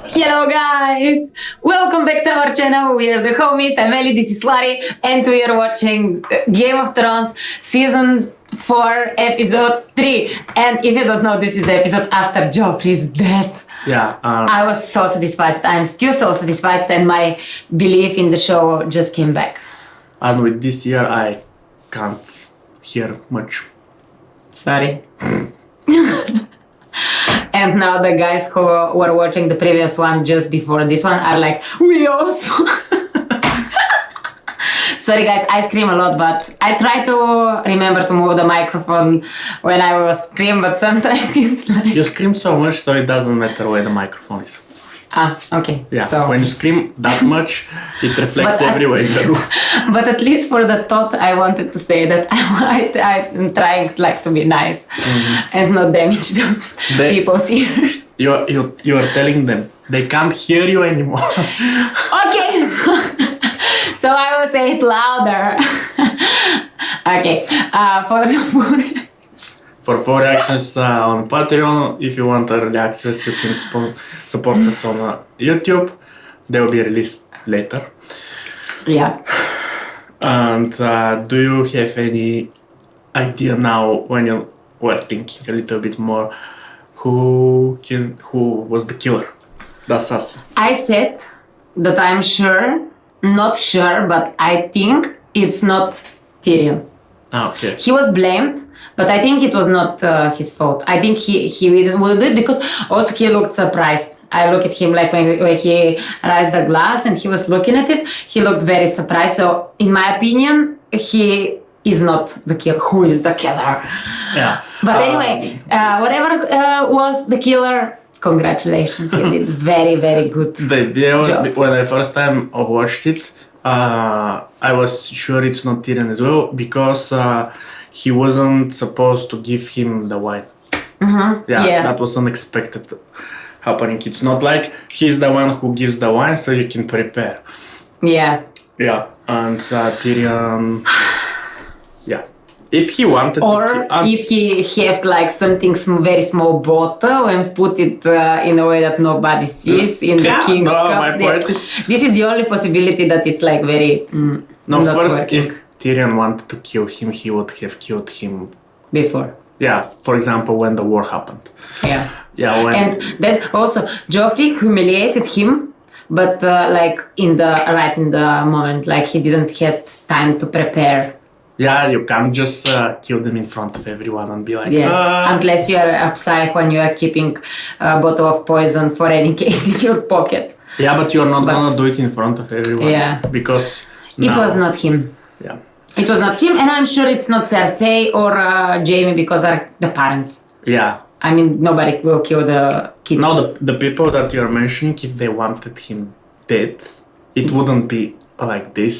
Hello guys! Welcome back to our channel. We are the homies. I'm Ellie, this is Lari, and we are watching Game of Thrones Season 4 Episode 3. And if you don't know, this is the episode after Joffrey's death. Yeah. I was so satisfied. I'm still so satisfied, and my belief in the show just came back. And with this year, I can't hear much. Sorry. And now the guys who were watching the previous one just before this one are like, we also. Sorry guys, I scream a lot, but I try to remember to move the microphone when I was scream, but sometimes it's like... You scream so much, so it doesn't matter where the microphone is. Ah, okay. Yeah, So, when you scream that much, it reflects But I- everywhere in the room. but at least for the thought, I wanted to say that I'm trying like to be nice and not damage the They- people's ears. You are telling them they can't hear you anymore. Okay, so I will say it louder. Okay, for the For 4 reactions on Patreon, if you want early access, you can support us on YouTube. They will be released later. yeah. And do you have any idea now, when you were thinking a little bit more, who was the killer, the assassin? I said that I'm sure, not sure, but I think it's not Tyrion. Ah, okay. He was blamed, but I think it was not his fault. I think he will do it because also he looked surprised. I look at him like when he raised the glass and he was looking at it, he looked very surprised. So in my opinion, he is not the killer. Who is the killer? Yeah. But anyway, whatever was the killer, congratulations. You did very, very good. Job. When I first time watched it, I was sure it's not Tyrion as well, because he wasn't supposed to give him the wine. Yeah. That was unexpected happening. It's not like he's the one who gives the wine so you can prepare. Yeah. Yeah, and Tyrion, yeah. If he wanted Or to if he have like something very small bottle and put it in a way that nobody sees in the Yeah, king's no, cup. my point is- This is the only possibility that it's like very No, not first, working if Tyrion wanted to kill him, he would have killed him. before. Yeah, for example, when the war happened. Yeah. Yeah, when And then also Joffrey humiliated him, but like in the moment, like he didn't have time to prepare. you can't just kill them in front of everyone and be like, Yeah, unless you are a psych when you are keeping a bottle of poison for any case in your pocket. yeah, but you're not gonna do it in front of everyone. Yeah. Because It now- was not him. Yeah. It was not him, and I'm sure it's not Cersei or Jaime because are the parents. Yeah. I mean, nobody will kill the kid. Now the people that you're mentioning, if they wanted him dead, it wouldn't be like this.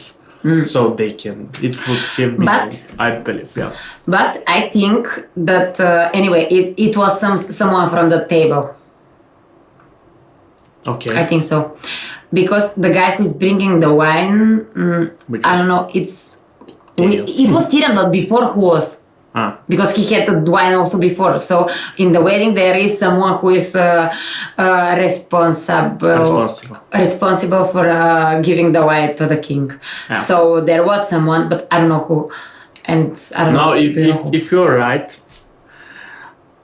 So they can. It would have been. But- I believe. Yeah. But I think that anyway, it was someone from the table. Okay. I think so, because the guy who's bringing the wine, Which I is- don't know. Tyrion. It was Tyrion, but before who was? Because he had the wine also before. So in the wedding there is someone who is responsible for giving the wine to the king. Yeah. So there was someone, but I don't know who. And I don't Now, know. if, do you know if who? if you're right,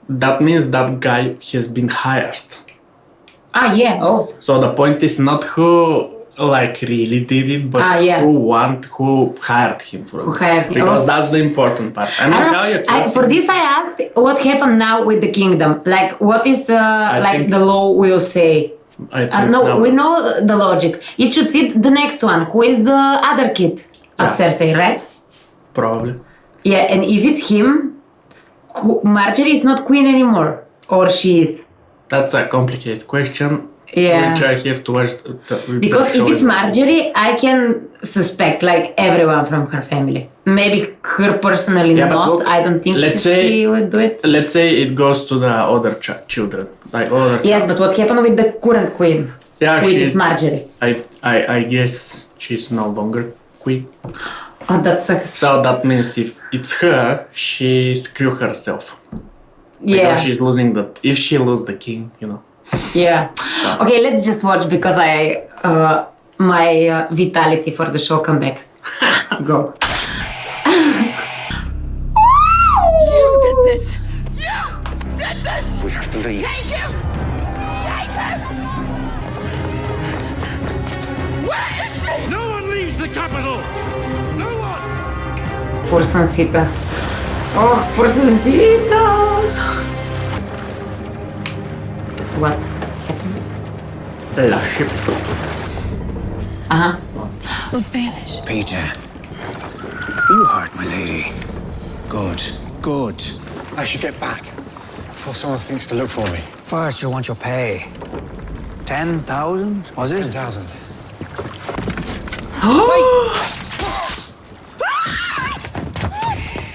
that means that guy has been hired. Yeah, also. So the point is not who like really did it, but Yeah. who hired him from. Who hired him. Because Oh. that's the important part. I I mean, don't how you know. kill For him. this, I asked what happened now with the kingdom. Like, what is like think- the law will say? I think No, now- we know the logic. It should see the next one, who is the other kid of Yeah. Cersei, right? Probably. Yeah, and if it's him, Marjorie is not queen anymore, or she is. That's a complicated question. Yeah. Which I have to watch. Because if it's Marjorie, I can suspect like everyone from her family. Maybe her personally Yeah, but not. look, I don't think let's she say- would do it. Let's say it goes to the other children, like other. Yes, but what happened with the current queen, Yeah, which she's- is Marjorie? I guess she's no longer queen. Oh, that sucks. So that means if it's her, she screw herself. Yeah. Because she's losing that. If she lose the king, you know. Yeah. Okay, let's just watch because my vitality for the show come back. Go. You did this! You did this! We have to leave. Take him! Take him! Where is she? No one leaves the capital! No one! Poor Sansita. Oh, poor Sansita. What happened? La ship. Uh-huh. Peter, you heard my lady. Good, good. I should get back before someone thinks to look for me. First, you want your pay. 10,000, was it? 10,000.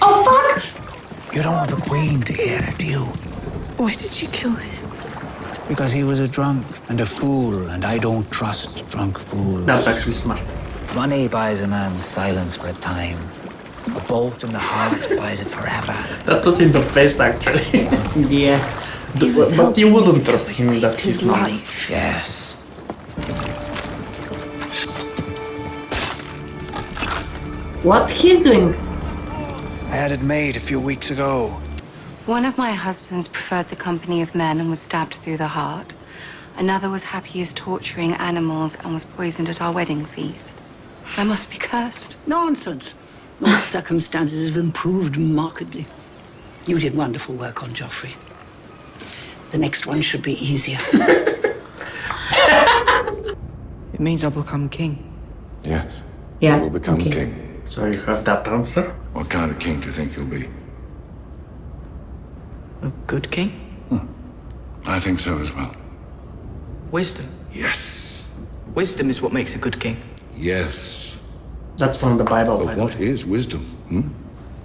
Oh, fuck! You don't want the Queen to hear it, do you? Why did you kill him? Because he was a drunk and a fool, and I don't trust drunk fools. That's actually smart. Money buys a man's silence for a time. A bolt in the heart buys it forever. That was in the face, actually. Yeah. But you wouldn't trust him that he's not. Yes. What he's doing? I had it made a few weeks ago. One of my husbands preferred the company of men and was stabbed through the heart. Another was happy as torturing animals and was poisoned at our wedding feast. I must be cursed. Nonsense. Your circumstances have improved markedly. You did wonderful work on Joffrey. The next one should be easier. It means I'll become king. Yes. Yeah. He will become okay. king. So you have that answer? What kind of king do you think he'll be? A good king? I think so as well. Wisdom. Yes. Wisdom is what makes a good king. Yes. That's from the Bible, by But the what way. is wisdom?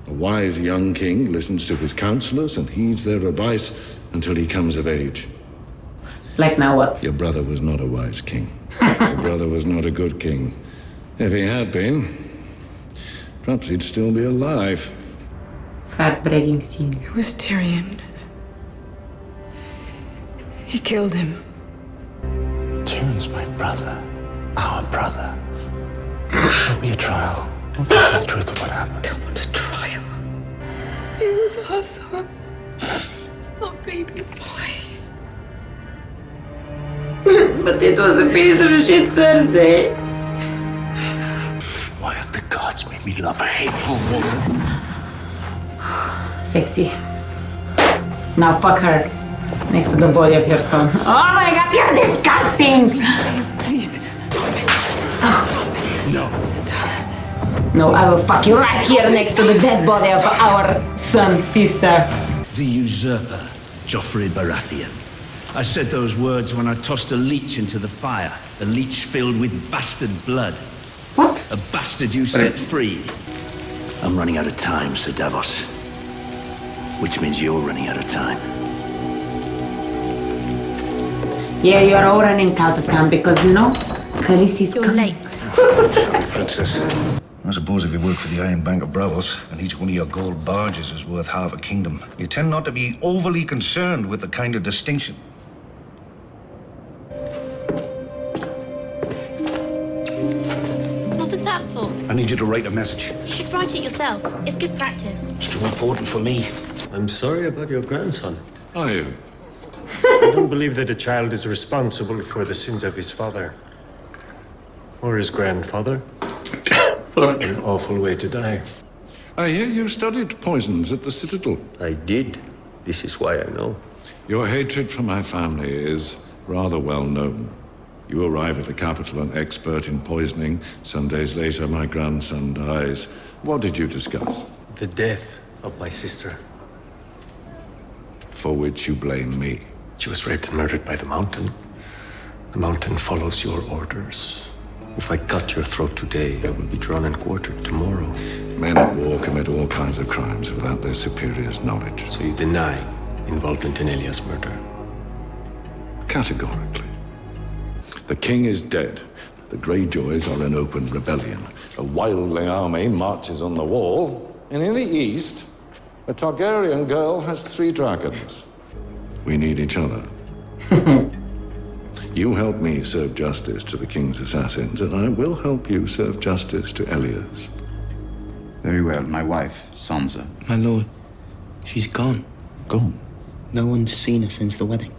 A wise young king listens to his counselors and heeds their advice until he comes of age. Like now what? Your brother was not a wise king. Your brother was not a good king. If he had been, perhaps he'd still be alive. Heartbreaking scene. It was Tyrion. He killed him. Tyrion's my brother. Our brother. There'll be a trial. We'll get to the truth of what happened. I don't want a trial. He was our son. Our baby boy. But it was a piece of shit, Cersei. Why have the gods made me love a hateful woman? Sexy. Now fuck her. Next to the body of your son. Oh my god, you're disgusting! Please. No, I will fuck you right here next to the dead body of our son, sister. The usurper, Joffrey Baratheon. I said those words when I tossed a leech into the fire. A leech filled with bastard blood. What? A bastard you set free. I'm running out of time, Sir Davos. Which means you're running out of time. Yeah, you are all running out of time because, you know, Khaleesi's You're coming. late. Sorry, Princess. I suppose if you work for the Iron Bank of Bravos, and each one of your gold barges is worth half a kingdom, you tend not to be overly concerned with the kind of distinction. What was that for? I need you to write a message. You should write it yourself. It's good practice. It's too important for me. I'm sorry about your grandson. Are you? I don't believe that a child is responsible for the sins of his father. Or his grandfather. An awful way to die. I hear you studied poisons at the Citadel. I did. This is why I know. Your hatred for my family is rather well known. You arrive at the capital an expert in poisoning. Some days later, my grandson dies. What did you discuss? The death of my sister. For which you blame me. She was raped and murdered by the Mountain. The Mountain follows your orders. If I cut your throat today, I will be drawn and quartered tomorrow. Men at war commit all kinds of crimes without their superiors' knowledge. So you deny involvement in Elia's murder? Categorically. The king is dead. The Greyjoys are in open rebellion. A wildling army marches on the wall. And in the east, a Targaryen girl has 3 dragons. We need each other. You help me serve justice to the king's assassins, and I will help you serve justice to Elias. Very well. My wife, Sansa. My lord, she's gone. Gone? No one's seen her since the wedding.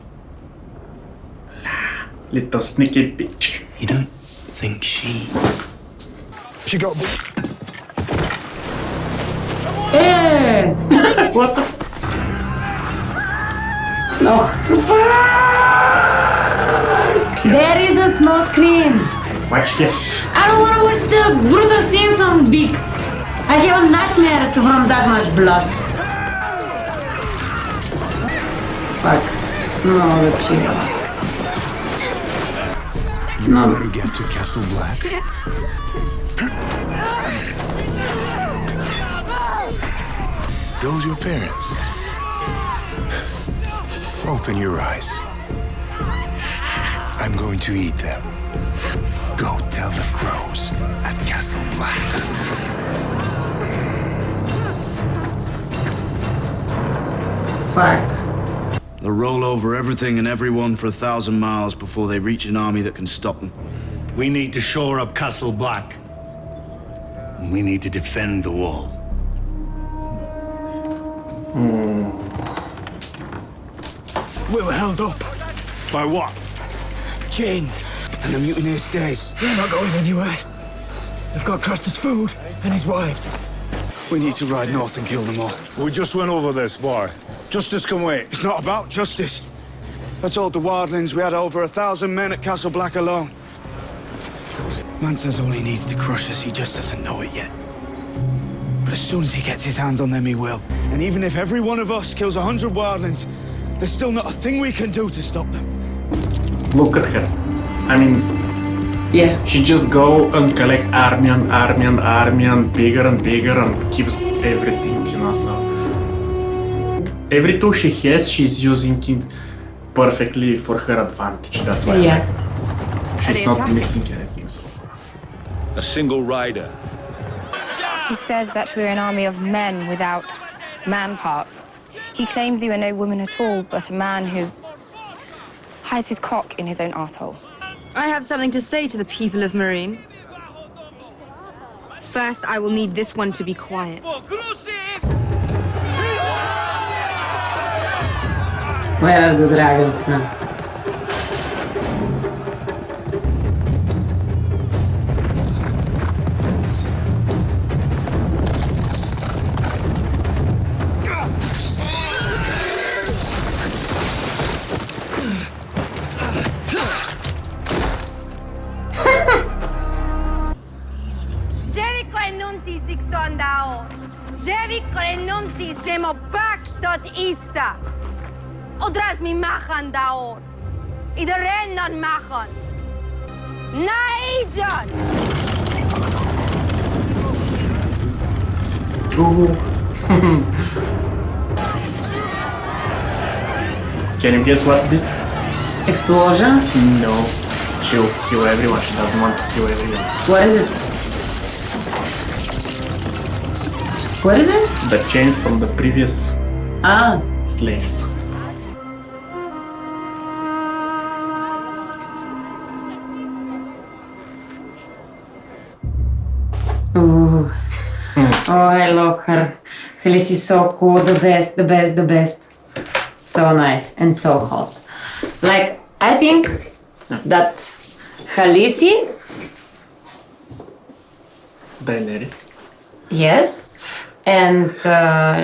Little sneaky bitch. You don't think she... She got... Hey! What the No. There is a small screen. Watch here. I don't want to watch the brutal scenes on big. I have nightmares from that much blood. Fuck. No, the chill. You know how to get to Castle Black? Those your parents? Open your eyes. I'm going to eat them. Go tell the crows at Castle Black. Fuck. They'll roll over everything and everyone for 1,000 miles before they reach an army that can stop them. We need to shore up Castle Black. And we need to defend the wall. We were held up. By what? Chains. And the mutineers stayed. They're not going anywhere. They've got Craster's food and his wives. We need to ride north and kill them all. We just went over this, boy. Justice can wait. It's not about justice. I told the wildlings we had over 1,000 men at Castle Black alone. Man says all he needs to crush us, he just doesn't know it yet. But as soon as he gets his hands on them, he will. And even if every one of us kills 100 wildlings, there's still not a thing we can do to stop them. Look at her. I mean, yeah. She just go and collect army and army and army and bigger and keeps everything, you know, so. Every tool she has, she's using it perfectly for her advantage. That's why I like her. She's not missing anything so far. A single rider. He says that we're an army of men without man parts. He claims you are no woman at all, but a man who hides his cock in his own asshole. I have something to say to the people of Marine. First, I will need this one to be quiet. Where are the dragons now? Ževi klenunti siksondao. Ževi klenunti šemo bak dot isa. Odraz mi machen daor. Iedereen non machen. Naijan. Ooh. Can you guess what's this? Explosions? No. She'll kill everyone. She doesn't want to kill everyone. What is it? What is it? The chains from the previous slaves. Ooh. Oh, I love her. Khaleesi is so cool, the best. So nice and so hot. Like, I think that Khaleesi... Daenerys. Yes. And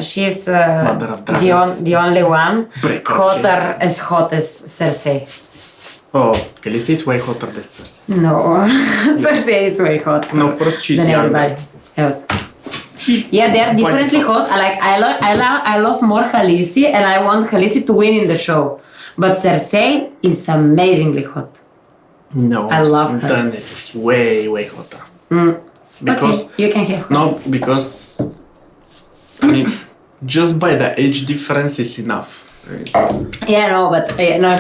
she's Mother of dragons. the only one Breaker as hot as Cersei. Oh, Khaleesi is way hotter than Cersei. No, Cersei is way hot. No, first she's than younger. everybody else. Yeah, they are differently hot. I love more Khaleesi, and I want Khaleesi to win in the show. But Cersei is amazingly hot. No, I love her. Daenerys is way hotter. Because okay, you can have her. No, because I mean, just by the age difference is enough. Yeah, no, but no,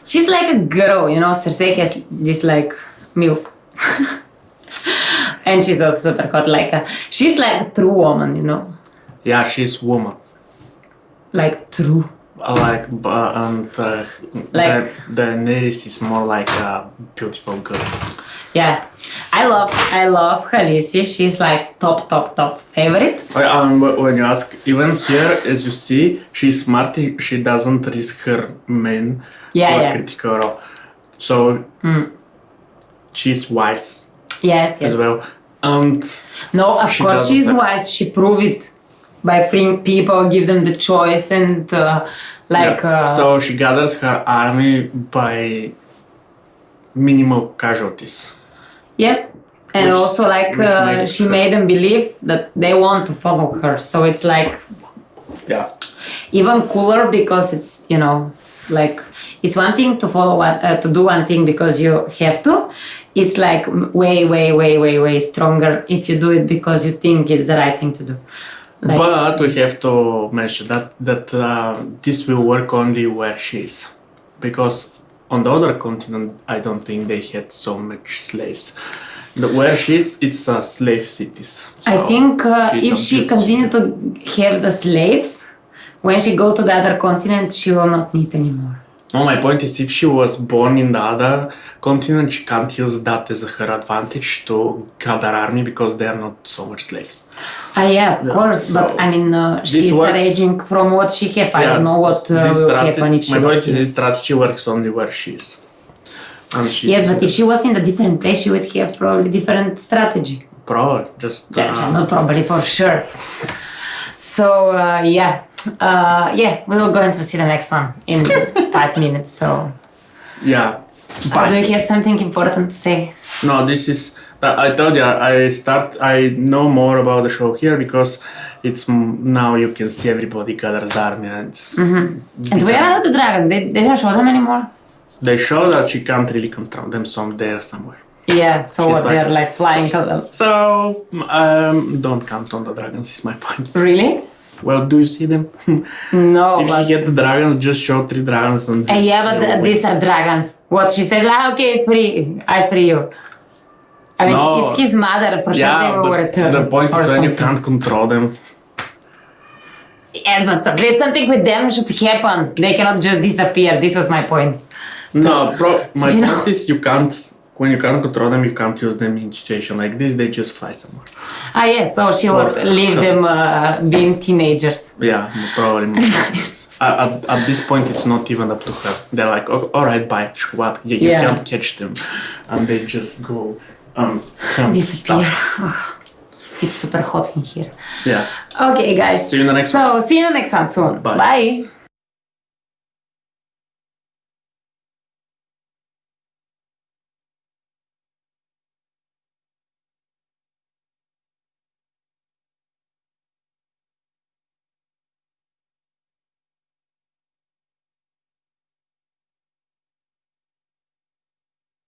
she's like a girl, you know. Cersei has this like MILF. And she's also super hot, she's like a true woman, you know. Yeah, she's woman. Like true Daenerys is more like a beautiful girl. Yeah, I love Khaleesi. She's like top favorite. When you ask, even here, as you see, she's smart. She doesn't risk her men for a critical role. So she's wise. Yes. As well. And no, of course she's wise. She proved it by freeing people, give them the choice, and so she gathers her army by minimal casualties. Yes, and also she made them believe that they want to follow her. So it's even cooler because it's it's one thing to follow to do one thing because you have to. It's like way stronger if you do it because you think it's the right thing to do. But we have to mention that this will work only where she is, because on the other continent I don't think they had so much slaves. Where she is, it's slave cities. So I think if she continue to have the slaves, when she go to the other continent, she will not need anymore. No, my point is, if she was born in the other continent, she can't use that as her advantage to gather army because there are not so much slaves. Yeah, of course, so but I mean, she's raging from what she have. I don't know what will happen if she my was point is, here. this strategy works only where she is. Yes, but if she was in a different place, she would have probably different strategy. Probably, just... not probably, for sure. So, we will go into see the next one in 5 minutes, so... Yeah. Do you have something important to say? No, this is... I told you, I know more about the show here because it's now you can see everybody gathers army and it's... And where are the dragons? They don't show them anymore? They show that she can't really control them, so they're somewhere. Yeah, so they're like flying to them. So, don't count on the dragons is my point. Really? Well, do you see them? No, if she had the dragons, just show 3 dragons and... these are dragons. What she said, okay, I free you. I mean, it's his mother, for sure they will return. The point is when you can't control them. Yes, but there's something with them should happen. They cannot just disappear. This was my point. No, my point is when you can't control them, you can't use them in situation like this, they just fly somewhere. So she will leave them being teenagers. Yeah, probably. At this point, it's not even up to her. They're like, alright, bye, what? You can't catch them. And they just go disappear. It's super hot in here. Yeah. Okay, guys. See you in the next one. So, see you in the next one soon. Bye. Bye.